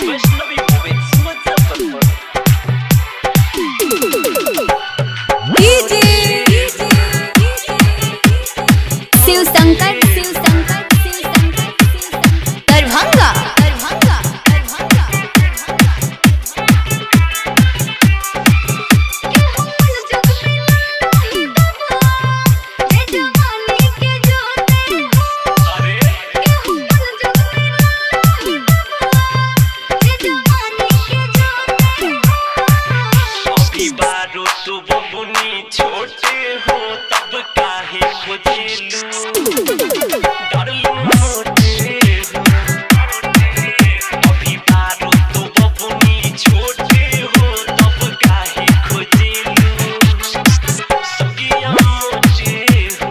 Vaishnavi movies Muzaffarpur. DJ Shiv Shankar Darbhanga. तू बबुनी छोटे हो तब काहे खोजेलू डार्लिंग मोटे हो। अभी बारो तू बबुनी छोटे हो तब काहे खोजेलू सगिया मोटे हो।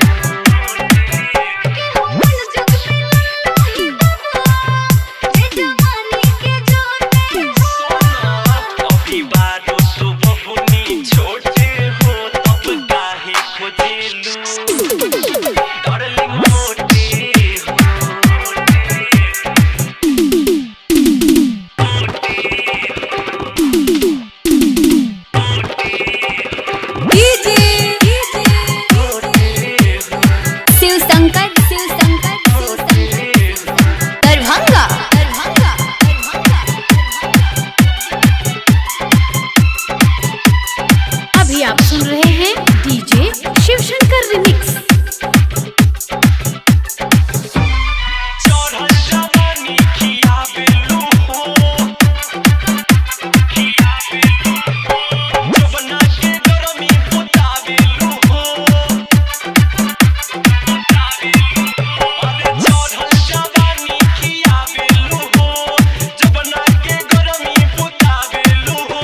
अभी बारो तू बबुनी छोटे हो तब काहे खोजेलू डार्लिंग मोटे हो। डीजे शिव शंकर दरभंगा। अभी आप सुन रहे हैं डीजे शिव शंकर रिमिक्स। चढ़ल जवानी खियावेलू हो जवना के गरमी बुतावेलू हो। अरे चढ़ल जवानी खियावेलू हो जवना के गरमी बुतावेलू हो।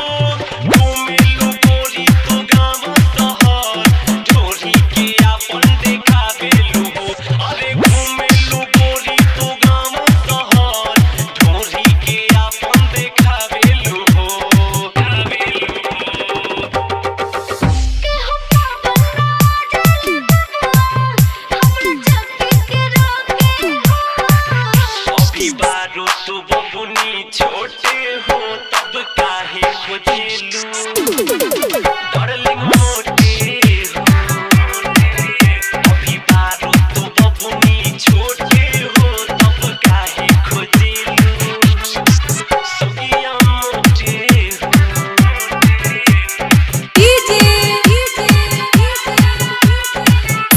घूमेलू गोरी तू गाँव शहर ढोरी के अपन देखावेलू हो। अरे घूमेलू गोरी तू गाँव शहर ढोरी के अपन देखावेलू हो। अभी बारो तू बबुनी छोटे हो तब काहे खोजेलू डार्लिंग मोटे हो। अभी बारो तू बबुनी छोटे हो तब काहे खोजेलू सगिया मोटे हो। डीजे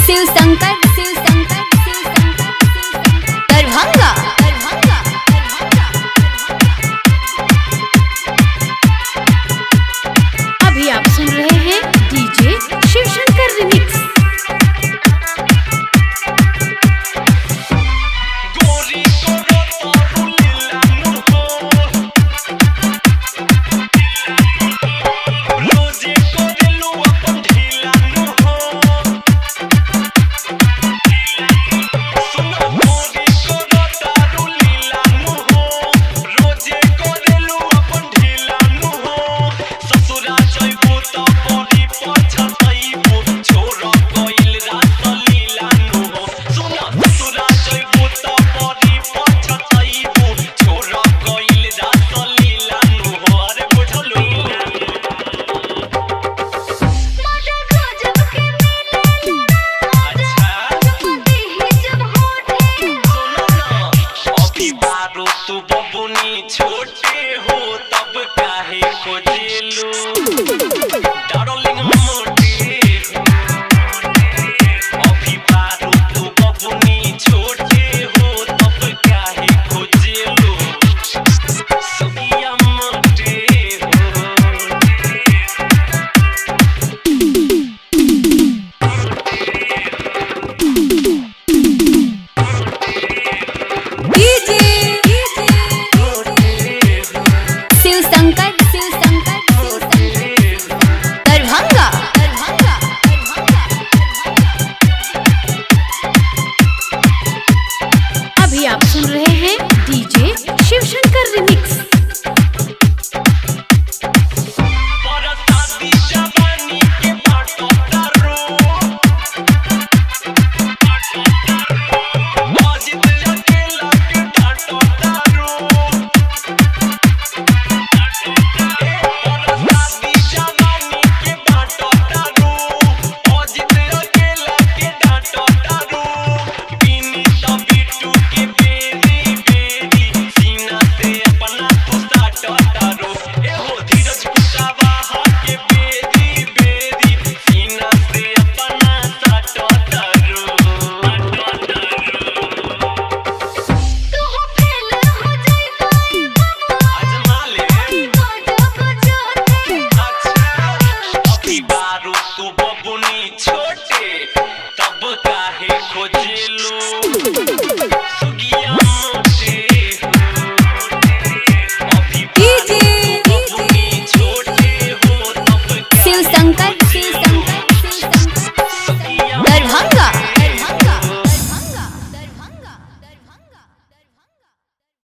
शिव शंकर दरभंगा। अभी आप सुन रहे हैं डीजे शिव शंकर रिमिक्स। गोरी को रोतो लीलानु हो रोजे को दिलू अपन ढीलानु हो। सुनो गोरी को रोतो लीलानु हो रोजे को दिलू अपन ढीलानु हो। ससुरा जइबू त परी पछतइबू छोरा गइल रात लीलानु हो। सुनो ससुरा जइबू त परी पछतइबू छोरा गइल रात लीलानु हो। अरे बुझलू अभी बारो तू बबुनी छोटे हो तब काहे खोजेलू डार्लिंग मोटे हो। अभी बारो तू बबुनी छोटे हो तब काहे खोजेलू सगिया मोटे हो। डीजे शिव शंकर दरभंगा। अभी आप सुन रहे हैं डीजे शिव शंकर रिमिक्स।